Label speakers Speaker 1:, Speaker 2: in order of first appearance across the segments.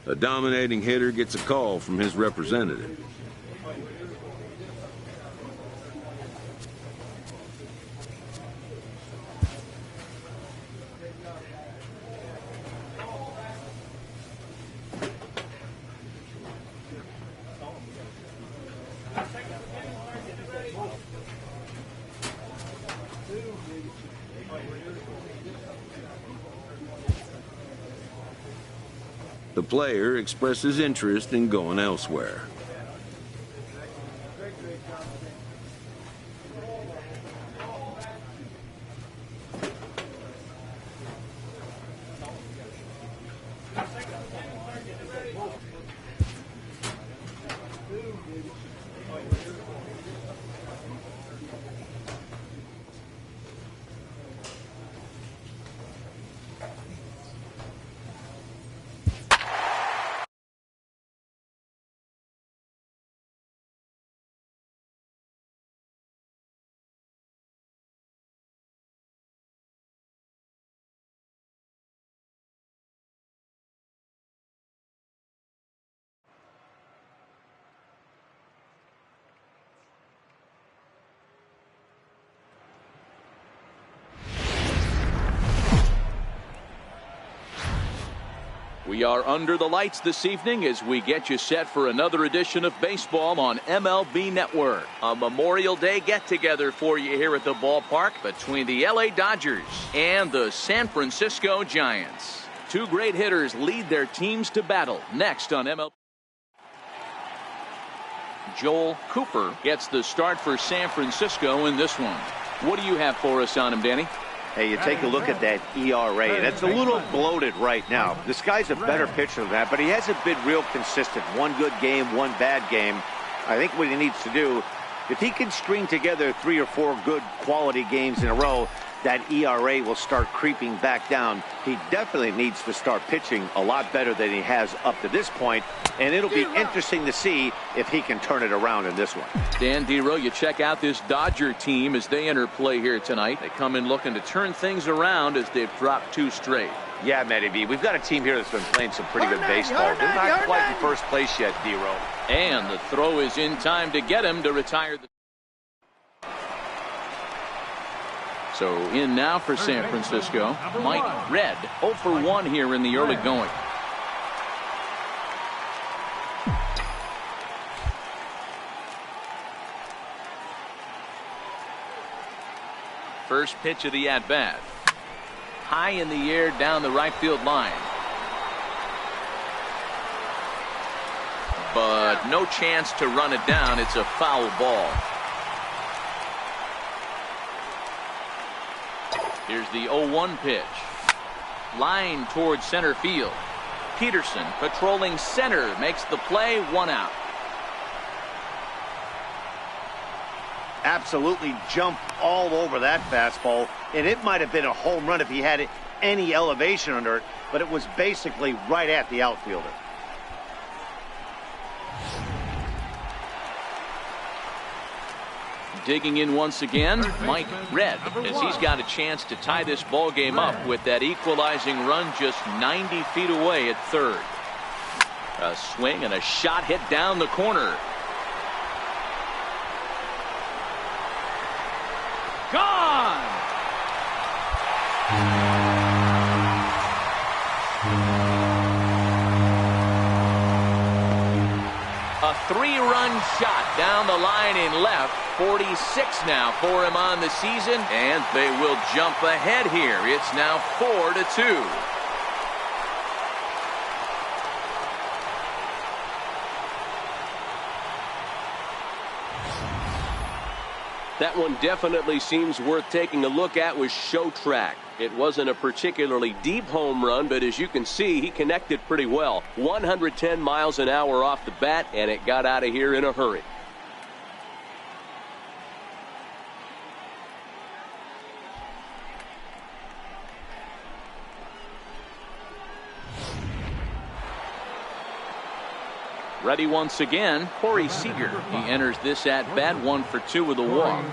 Speaker 1: A dominating hitter gets a call from his representative. The player expresses interest in going elsewhere.
Speaker 2: We are under the lights this evening as we get you set for another edition of baseball on MLB Network. A Memorial Day get-together for you here at the ballpark between the LA Dodgers and the San Francisco Giants. Two great hitters lead their teams to battle next on MLB. Joel Cooper gets the start for San Francisco in this one. What do you have for us on him, Danny?
Speaker 3: Hey, you take a look at that ERA. That's a little bloated right now. This guy's a better pitcher than that, but he hasn't been real consistent. One good game, one bad game. I think what he needs to do, if he can string together 3 or 4 good quality games in a row, that ERA will start creeping back down. He definitely needs to start pitching a lot better than he has up to this point, and it'll be interesting to see if he can turn it around in this one.
Speaker 2: Dan Dero, you check out this Dodger team as they enter play here tonight. They come in looking to turn things around as they've dropped 2 straight.
Speaker 3: Yeah, Matty B, we've got a team here that's been playing some pretty good baseball. They're not quite in first place yet, Dero.
Speaker 2: And the throw is in time to get him to retire the... So in now for San Francisco, Mike Red, 0 for 1 here in the early going. First pitch of the at-bat. High in the air down the right field line. But no chance to run it down. It's a foul ball. Here's the 0-1 pitch. Line towards center field. Peterson patrolling center makes the play, 1 out.
Speaker 3: Absolutely jumped all over that fastball, and it might have been a home run if he had any elevation under it, but it was basically right at the outfielder.
Speaker 2: Digging in once again, Mike Red, as he's got a chance to tie this ball game up with that equalizing run just 90 feet away at third. A swing and a shot hit down the corner. Gone! A 3-run shot down the line in left. 46 now for him on the season, and they will jump ahead here. It's now 4-2.
Speaker 4: That one definitely seems worth taking a look at with Show Track. It wasn't a particularly deep home run, but as you can see, he connected pretty well. 110 miles an hour off the bat, and it got out of here in a hurry.
Speaker 2: Ready once again, Corey Seager. He enters this at bat 1 for 2 with a walk.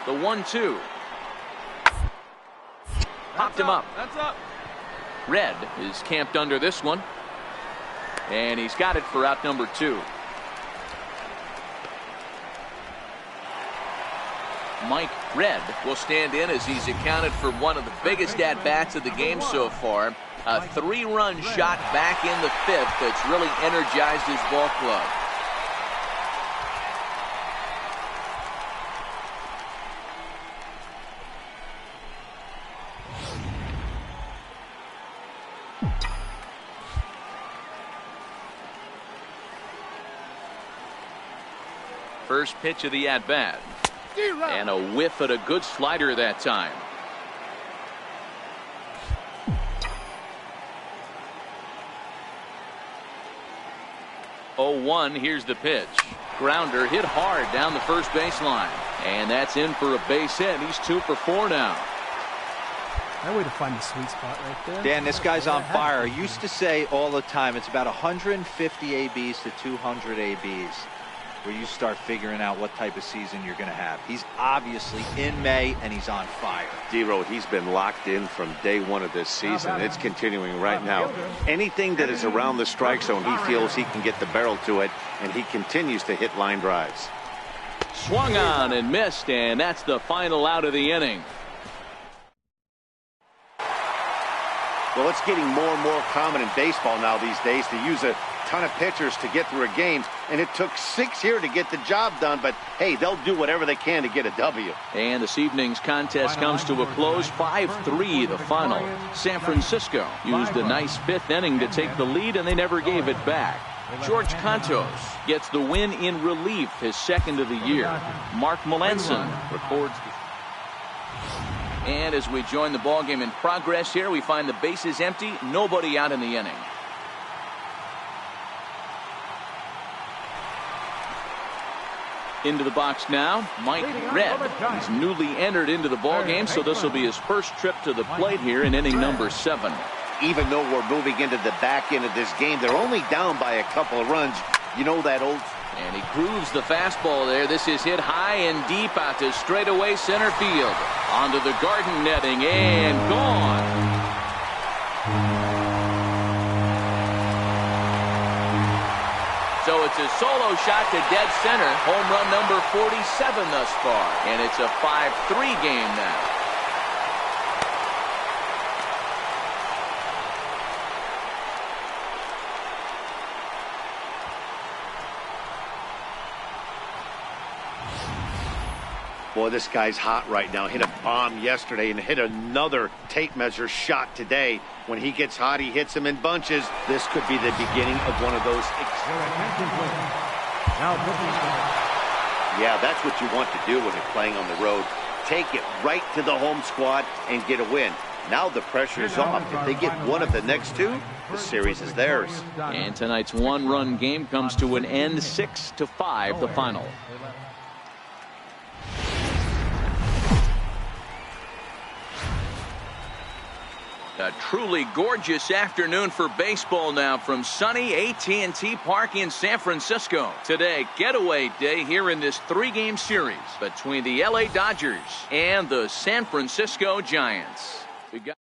Speaker 2: The 1-2. Popped him up.
Speaker 5: That's up.
Speaker 2: Red is camped under this one. And he's got it for out number 2. MikeRedz will stand in as he's accounted for one of the biggest at-bats of the game so far. A 3-run shot back in the 5th that's really energized his ball club. First pitch of the at-bat. And a whiff at a good slider that time. Oh, 1, here's the pitch. Grounder hit hard down the first baseline. And that's in for a base hit. He's 2 for 4 now.
Speaker 5: That way to find the sweet spot right there.
Speaker 6: Dan, this guy's on fire. I used to say all the time, it's about 150 ABs to 200 ABs. Where you start figuring out what type of season you're going to have. He's obviously in May, and he's on fire.
Speaker 3: D-Road, he's been locked in from day 1 of this season. It's continuing right now. Anything that is around the strike zone, he feels he can get the barrel to it, and he continues to hit line drives.
Speaker 2: Swung on and missed, and that's the final out of the inning.
Speaker 3: Well, it's getting more and more common in baseball now these days to use a ton of pitchers to get through a game, and it took 6 here to get the job done, but hey, they'll do whatever they can to get a W.
Speaker 2: And this evening's contest comes to a close, 5-3 the final. San Francisco used a nice 5th inning to take the lead, and they never gave it back. George Cantos gets the win in relief, his 2nd of the year. Mark Melanson records the... And as we join the ballgame in progress here, we find the bases empty, nobody out in the inning. Into the box now, MikeRedz. He's newly entered into the ballgame, so this will be his first trip to the plate here in inning number 7.
Speaker 3: Even though we're moving into the back end of this game, they're only down by a couple of runs. You know that old...
Speaker 2: And he grooves the fastball there. This is hit high and deep out to straightaway center field. Onto the garden netting and gone. So it's a solo shot to dead center. Home run number 47 thus far. And it's a 5-3 game now.
Speaker 3: Boy, this guy's hot right now. Hit a bomb yesterday and hit another tape measure shot today. When he gets hot, he hits them in bunches. This could be the beginning of one of those. Yeah, that's what you want to do when you're playing on the road. Take it right to the home squad and get a win. Now the pressure is off. If they get one of the next 2, the series is theirs.
Speaker 2: And tonight's 1-run game comes to an end, 6-5, the final. A truly gorgeous afternoon for baseball now from sunny AT&T Park in San Francisco. Today, getaway day here in this 3-game series between the LA Dodgers and the San Francisco Giants. We got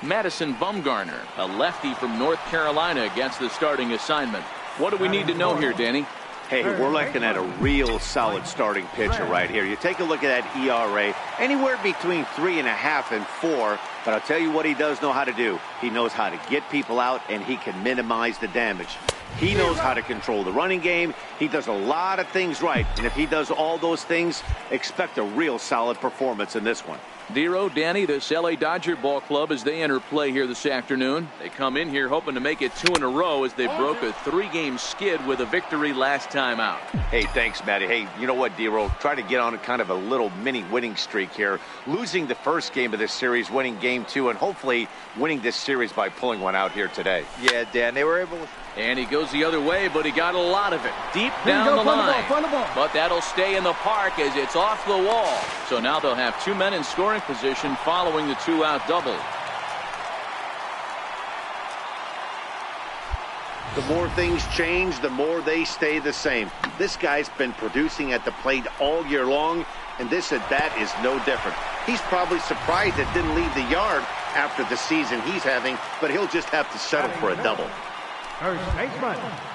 Speaker 2: Madison Bumgarner, a lefty from North Carolina, against the starting assignment. What do we need to know here, Danny?
Speaker 3: Hey, we're looking at a real solid starting pitcher right here. You take a look at that ERA, anywhere between 3.5 and 4. But I'll tell you what he does know how to do. He knows how to get people out, and he can minimize the damage. He knows how to control the running game. He does a lot of things right. And if he does all those things, expect a real solid performance in this one.
Speaker 2: Dero, Danny, this LA Dodger ball club as they enter play here this afternoon. They come in here hoping to make it 2 in a row as they broke a 3-game skid with a victory last time out.
Speaker 3: Hey, thanks, Matty. Hey, you know what, Dero? Try to get on kind of a little mini winning streak here. Losing the first game of this series, winning game 2, and hopefully winning this series by pulling one out here today.
Speaker 6: Yeah, Dan, they were able to...
Speaker 2: And he goes the other way, but he got a lot of it deep down the line. But that'll stay in the park as it's off the wall. So now they'll have 2 men in scoring position following the 2-out double.
Speaker 3: The more things change, the more they stay the same. This guy's been producing at the plate all year long, and this at-bat is no different. He's probably surprised it didn't leave the yard after the season he's having, but he'll just have to settle for a double.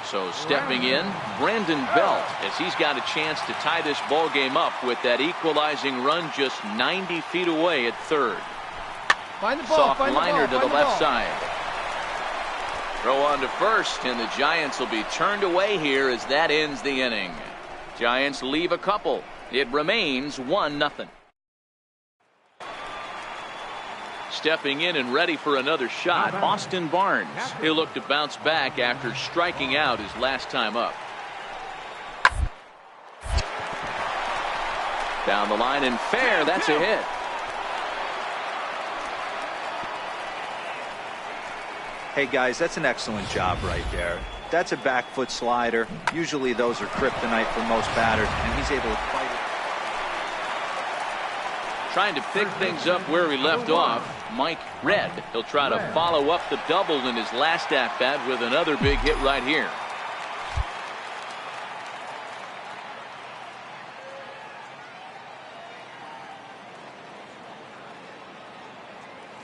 Speaker 2: So stepping in, Brandon Belt, as he's got a chance to tie this ball game up with that equalizing run just 90 feet away at third.
Speaker 5: Find the ball.
Speaker 2: Soft
Speaker 5: Find the
Speaker 2: liner
Speaker 5: ball,
Speaker 2: to the left
Speaker 5: ball.
Speaker 2: side. Throw on to first, and the Giants will be turned away here as that ends the inning. Giants leave a couple. It remains 1-0. Stepping in and ready for another shot, Austin Barnes. He'll look to bounce back after striking out his last time up. Down the line and fair. That's a hit.
Speaker 6: Hey guys, that's an excellent job right there. That's a back foot slider. Usually those are kryptonite for most batters, and he's able to fight it.
Speaker 2: Trying to pick things up where he left off, Mike Red. He'll try to follow up the double in his last at-bat with another big hit right here.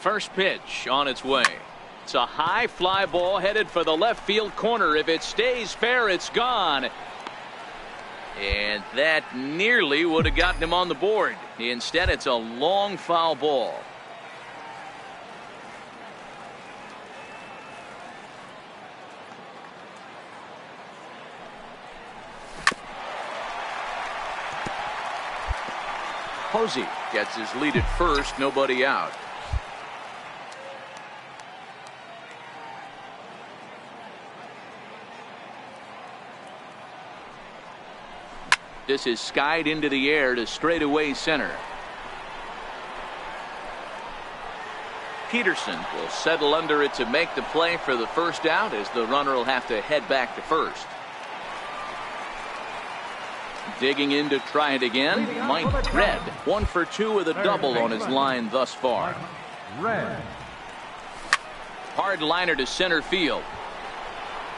Speaker 2: First pitch on its way. It's a high fly ball headed for the left field corner. If it stays fair, it's gone. And that nearly would have gotten him on the board. Instead, it's a long foul ball. Posey gets his lead at first, nobody out. This is skied into the air to straightaway center. Peterson will settle under it to make the play for the first out, as the runner will have to head back to first. Digging in to try it again, MikeRedz. 1 for 2 with a double on his line thus far. Hard liner to center field.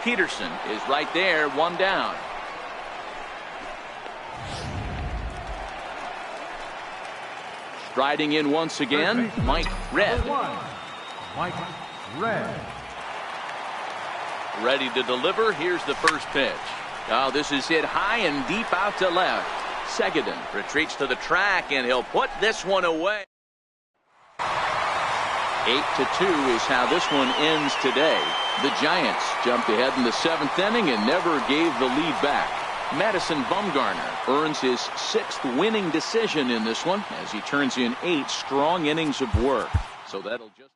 Speaker 2: Peterson is right there, 1 down. Striding in once again, MikeRedz. Ready to deliver. Here's the first pitch. Oh, this is hit high and deep out to left. Seguin retreats to the track, and he'll put this one away. 8-2 is how this one ends today. The Giants jumped ahead in the 7th inning and never gave the lead back. Madison Bumgarner earns his 6th winning decision in this one as he turns in 8 strong innings of work. So that'll just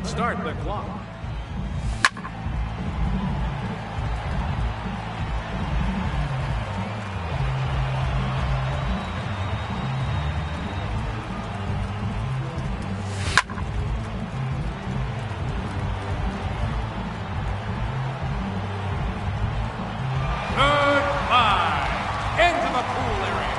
Speaker 7: Let's start the clock. Goodbye. Into the pool area.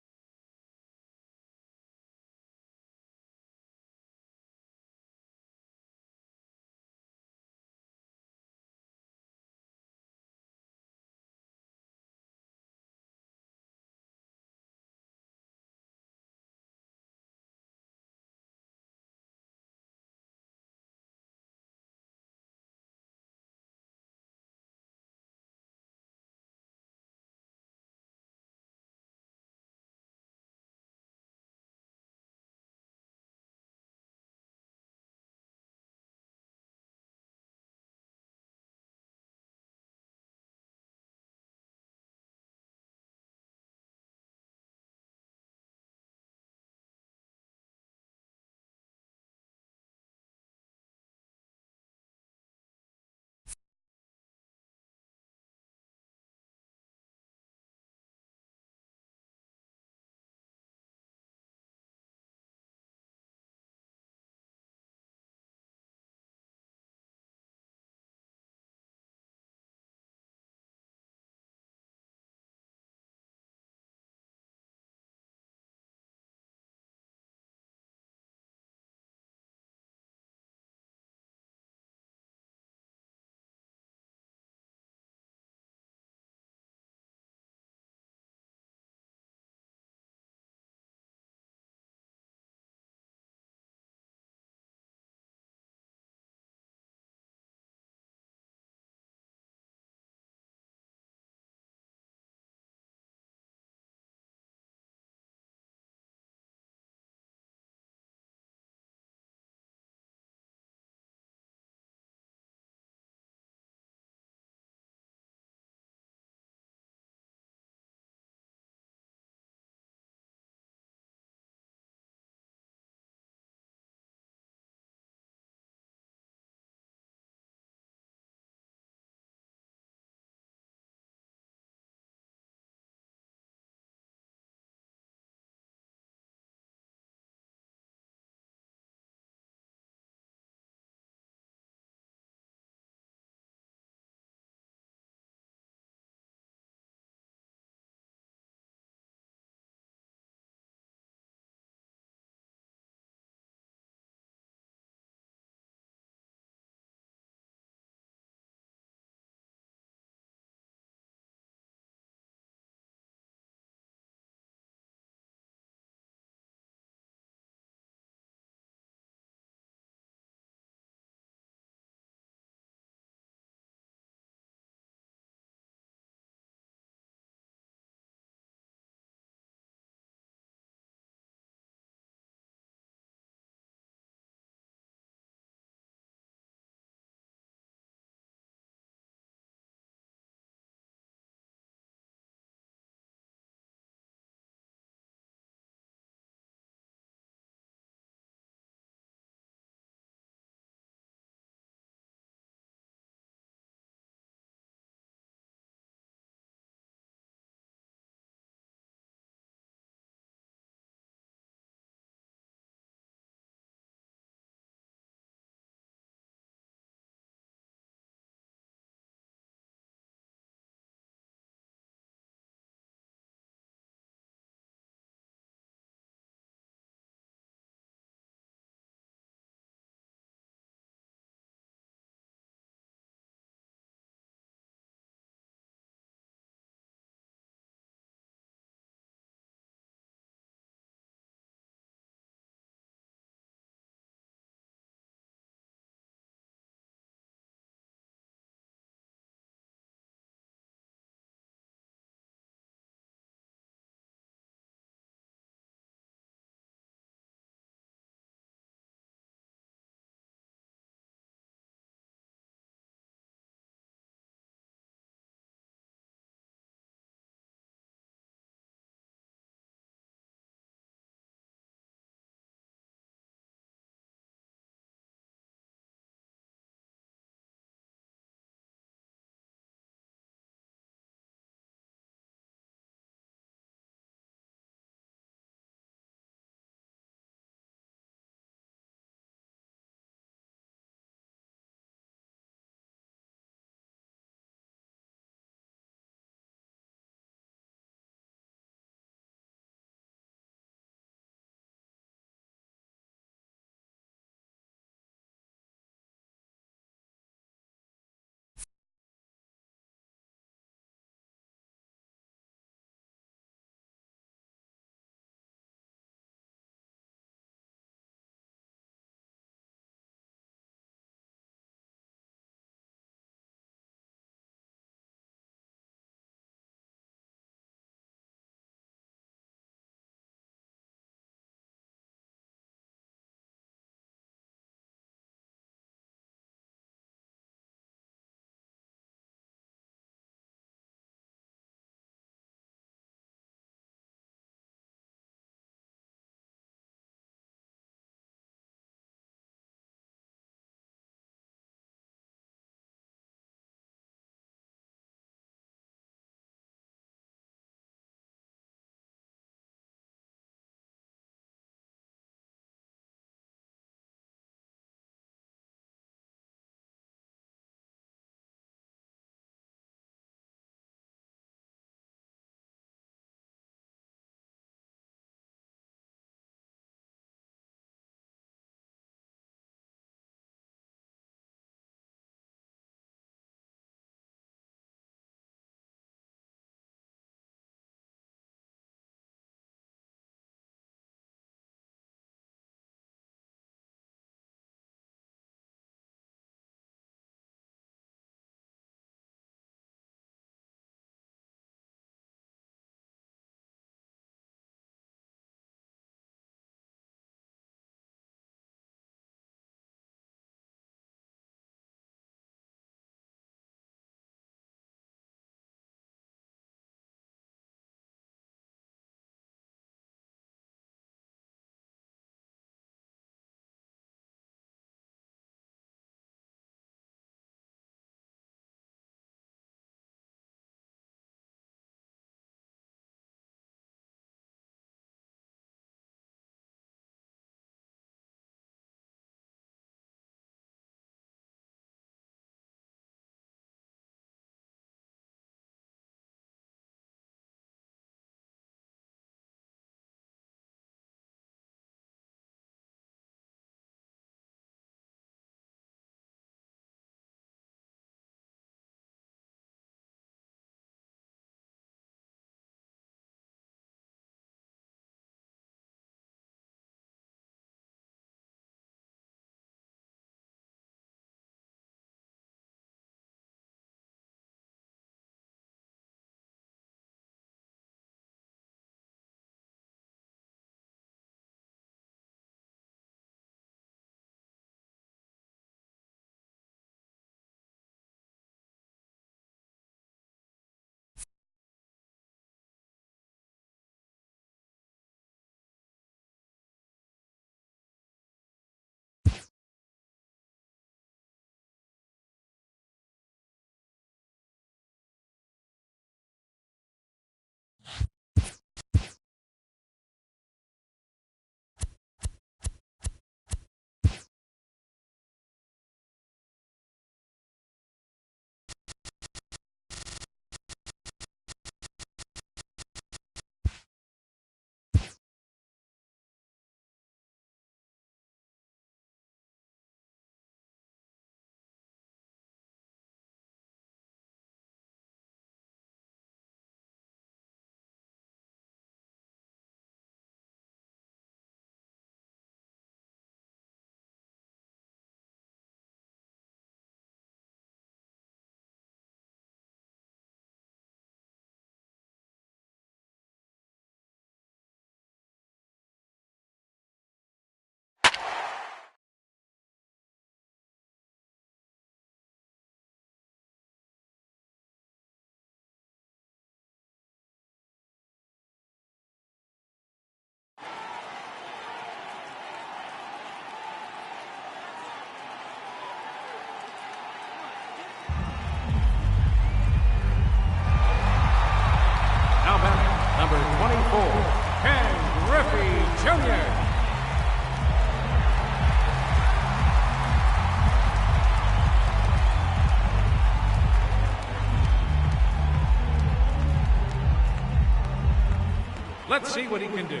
Speaker 7: Let's see what he can do.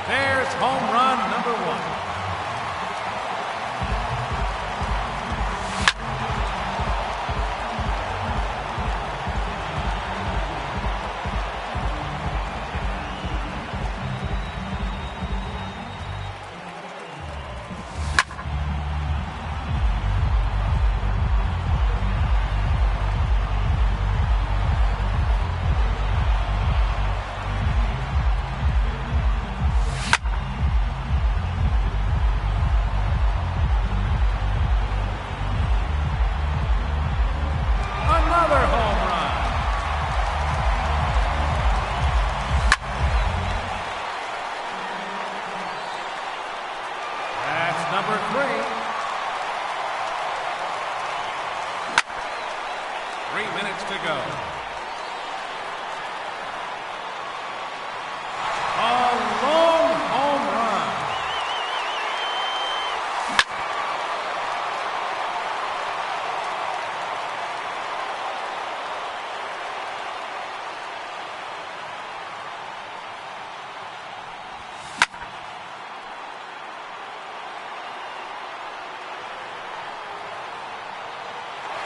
Speaker 7: There's home run number 1. Number 3. 3 minutes to go. A long home run.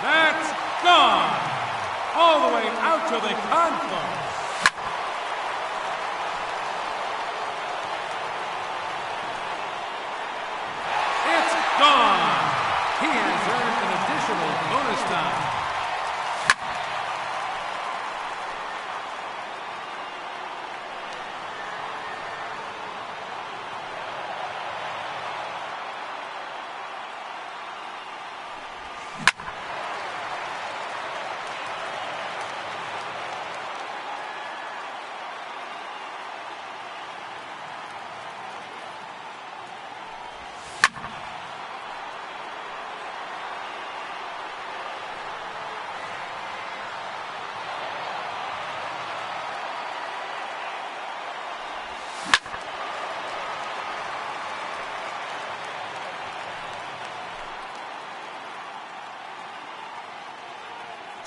Speaker 7: That's gone! All the way out to the concourse. It's gone! He has earned an additional bonus time.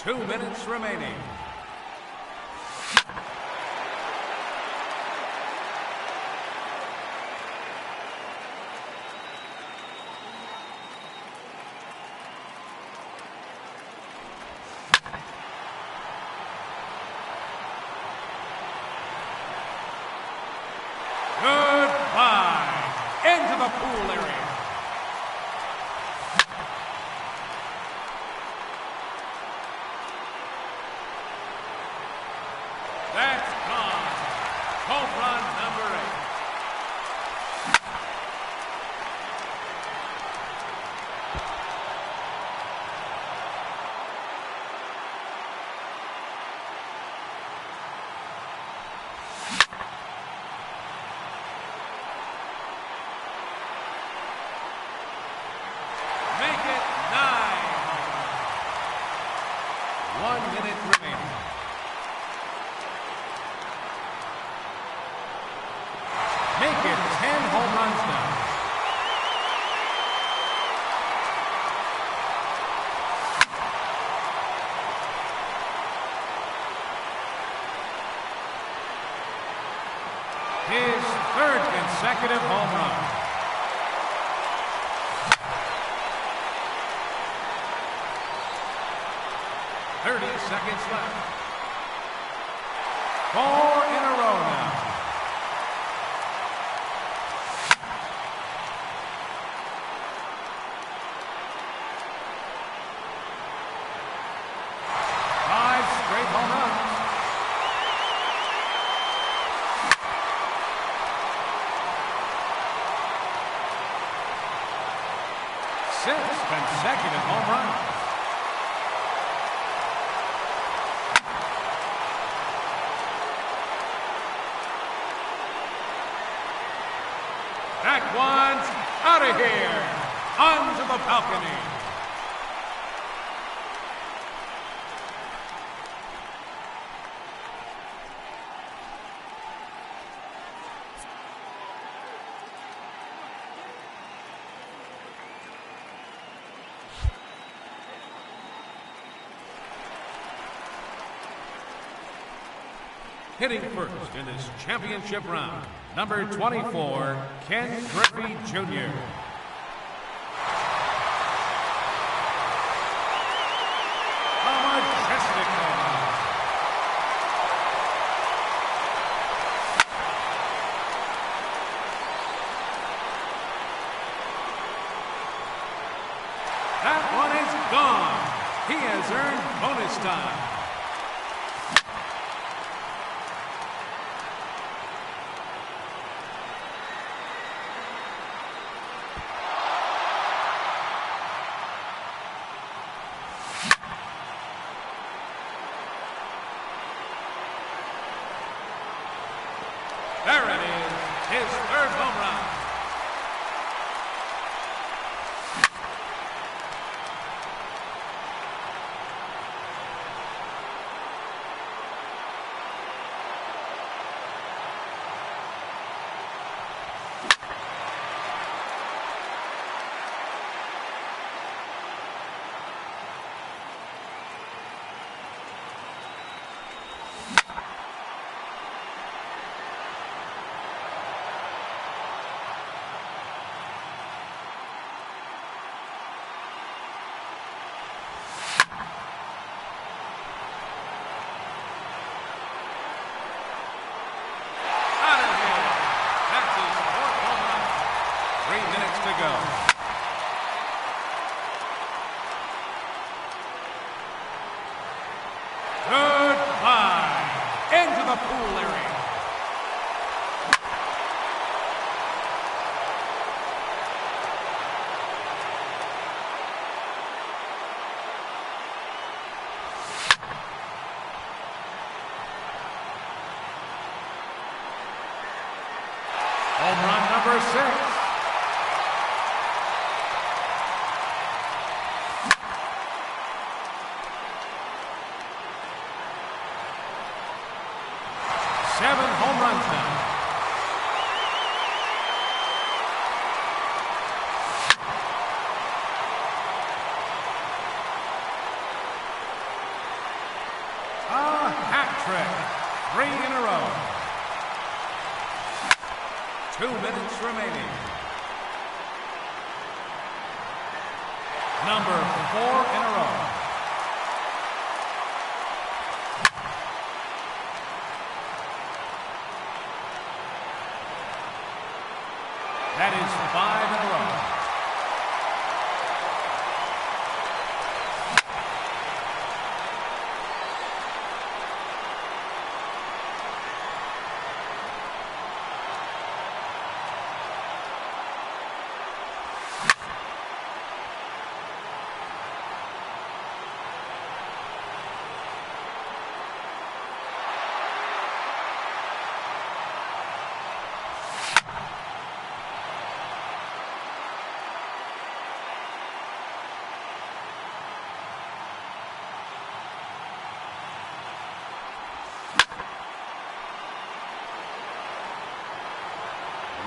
Speaker 7: Two minutes remaining. Goodbye. Into the pool area. That's gone. Home run number 8. Make it 9. 1 minute remaining. Make it 10 home runs now. His 3rd consecutive home run. Seconds left. 4 in a row now. Straight home runs. Six consecutive home runs. That one's out of here. Onto the balcony. Hitting first in this championship round, number 24, Ken Griffey Jr. A majestic home run. That one is gone. He has earned bonus time. There it is, his third home run. To go. Goodbye. Into the pool area. Home run number 6. Seven home runs now. A hat trick. 3 in a row. 2 minutes remaining. Number 4 in a row. That is 5 in a row.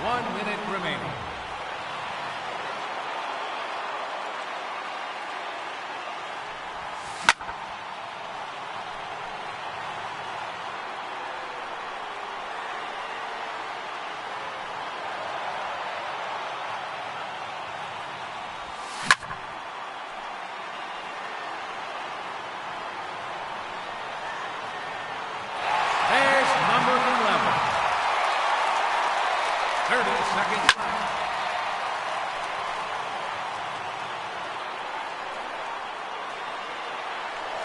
Speaker 7: One minute remaining. There's number 11. 30 seconds left.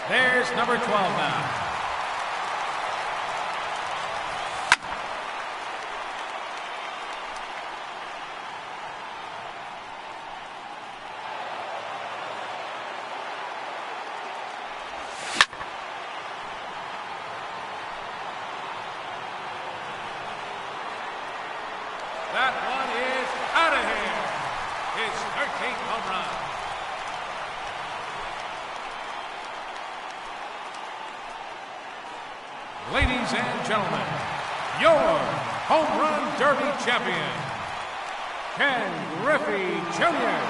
Speaker 7: There's number 12 now. That one is out of here. His 13th home run. Ladies and gentlemen, your Home Run Derby champion, Ken Griffey Jr.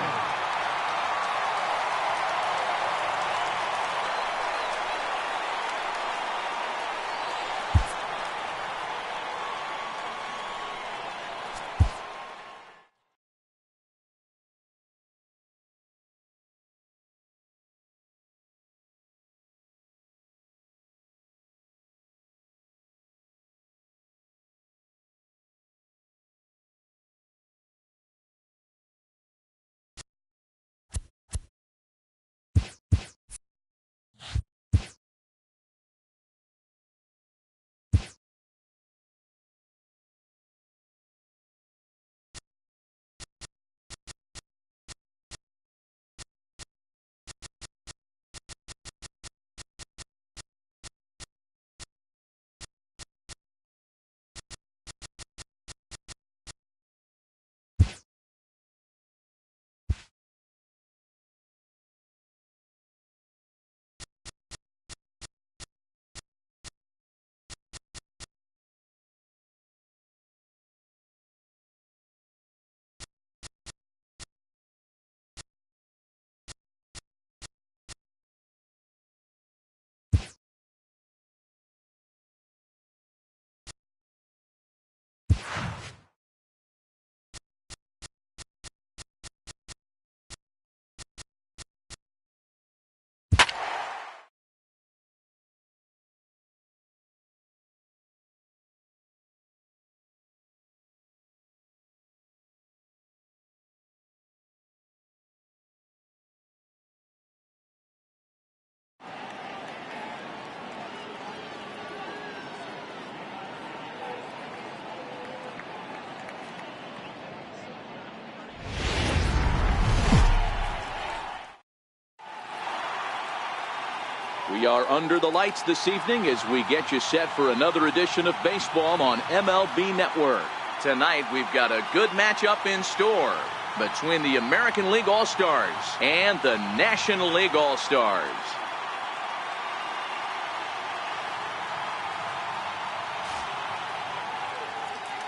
Speaker 2: We are under the lights this evening as we get you set for another edition of baseball on MLB Network. Tonight we've got a good matchup in store between the American League All-Stars and the National League All-Stars.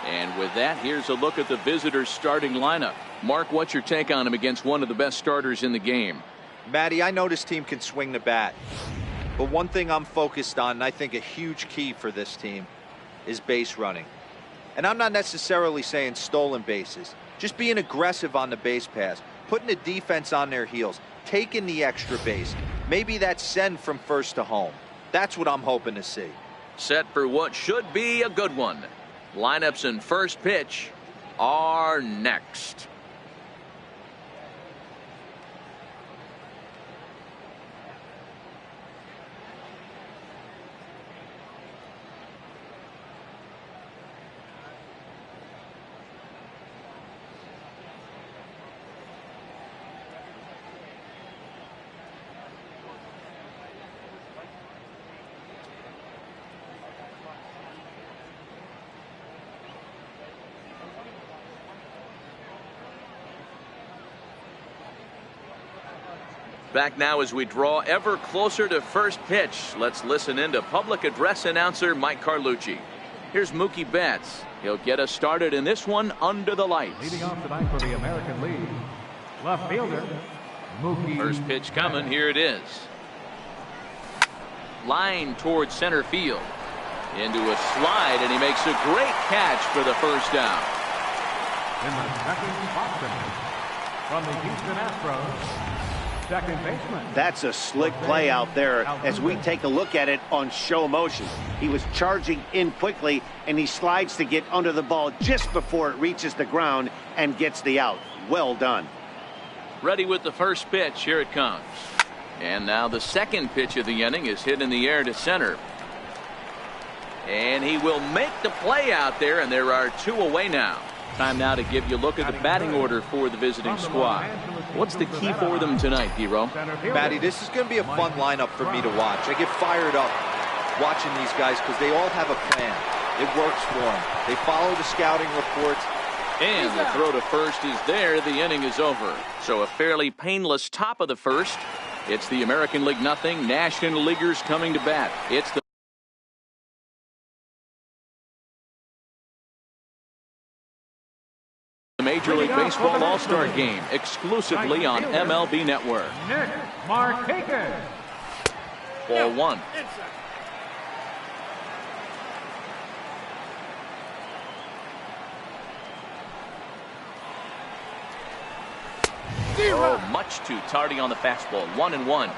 Speaker 2: And with that, here's a look at the visitors' starting lineup. Mark, what's your take on him against one of the best starters in the game?
Speaker 6: Matty, I know this team can swing the bat. But one thing I'm focused on, and I think a huge key for this team, is base running. And I'm not necessarily saying stolen bases. Just being aggressive on the base pass, putting the defense on their heels, taking the extra base. Maybe that send from first to home. That's what I'm hoping to see.
Speaker 2: Set for what should be a good one. Lineups and first pitch are next. Back now as we draw ever closer to first pitch. Let's listen in to public address announcer Mike Carlucci. Here's Mookie Betts. He'll get us started in this one under the lights.
Speaker 7: Leading off tonight for the American League, left fielder, Mookie.
Speaker 2: First pitch coming. Here it is. Line towards center field. Into a slide, and he makes a great catch for the first down.
Speaker 7: In the second spot tonight, from the Houston Astros, second baseman.
Speaker 3: That's a slick play out there as we take a look at it on show motion. He was charging in quickly, and he slides to get under the ball just before it reaches the ground and gets the out. Well done.
Speaker 2: Ready with the first pitch. Here it comes. And now the second pitch of the inning is hit in the air to center. And he will make the play out there, and there are two away now. Time now to give you a look at the batting order for the visiting squad. What's the key for them tonight, Hero?
Speaker 6: Matty, this is going to be a fun lineup for me to watch. I get fired up watching these guys because they all have a plan. It works for them. They follow the scouting reports.
Speaker 2: And the throw to first is there. The inning is over. So a fairly painless top of the first. It's the American League nothing. National Leaguers coming to bat. It's the Major League Baseball All-Star Game exclusively on MLB Network.
Speaker 7: Nick Markakis.
Speaker 2: Ball one. Oh, much too tardy on the fastball. 1-1.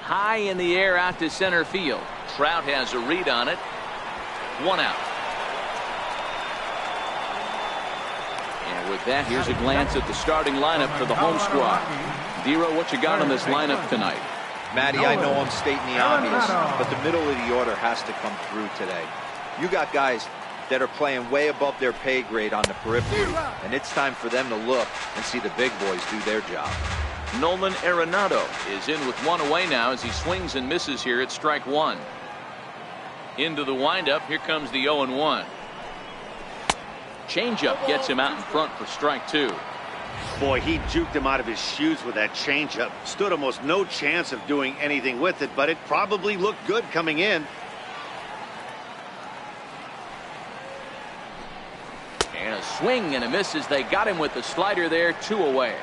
Speaker 2: High in the air out to center field. Trout has a read on it. One out. And with that, here's a glance at the starting lineup for the home squad. Dero, what you got on this lineup tonight?
Speaker 6: Matty, I know I'm stating the obvious, but the middle of the order has to come through today. You got guys that are playing way above their pay grade on the periphery, and it's time for them to look and see the big boys do their job.
Speaker 2: Nolan Arenado is in with one away now as he swings and misses here at strike one. Into the windup. Here comes the 0-1. Changeup gets him out in front for strike two.
Speaker 3: Boy, he juked him out of his shoes with that changeup. Stood almost no chance of doing anything with it, but it probably looked good coming in.
Speaker 2: And a swing and a miss as they got him with the slider there. Two away.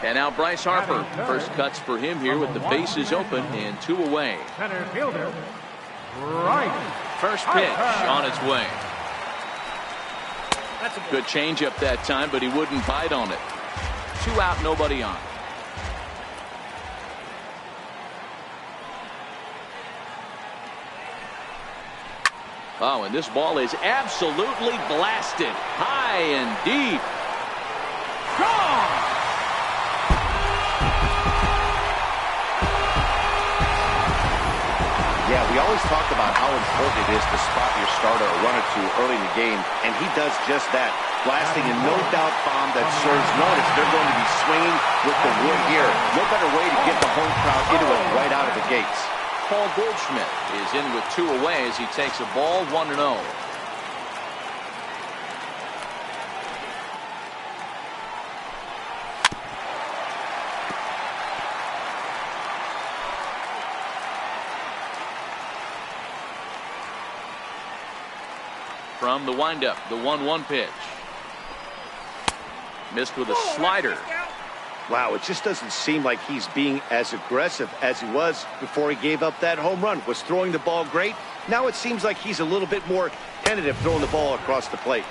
Speaker 2: And now Bryce Harper. First cuts for him here with the bases open and two away.
Speaker 7: Center fielder, right.
Speaker 2: First pitch on its way. Good changeup that time, but he wouldn't bite on it. Two out, nobody on. Oh, and this ball is absolutely blasted. High and deep. Gone!
Speaker 3: Yeah, we always talk about how important it is to spot your starter a run or two early in the game, and he does just that. Blasting a no-doubt bomb that serves notice. They're going to be swinging with the wood here. No better way to get the home crowd into it right out of the gates.
Speaker 2: Paul Goldschmidt is in with 2 away as he takes a ball 1-0. From the windup, the 1-1 pitch. Missed with a slider.
Speaker 3: Wow, it just doesn't seem like he's being as aggressive as he was before he gave up that home run. Was throwing the ball great. Now it seems like he's a little bit more tentative throwing the ball across the plate.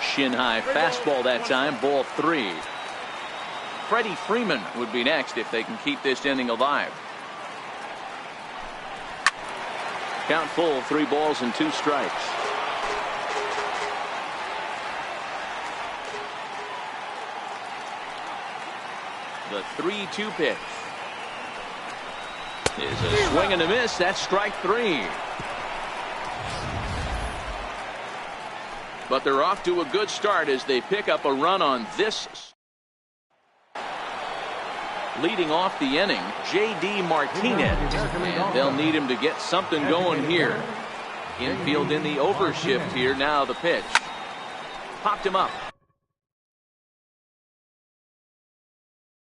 Speaker 2: Shin high fastball that time, ball 3. Freddie Freeman would be next if they can keep this inning alive. Count full, 3 balls and 2 strikes. The 3-2 pitch is a swing and a miss. That's strike 3. But they're off to a good start as they pick up a run on this. Leading off the inning, J.D. Martinez, and they'll need him to get something going here. Infield in the overshift here. Now the pitch. Popped him up.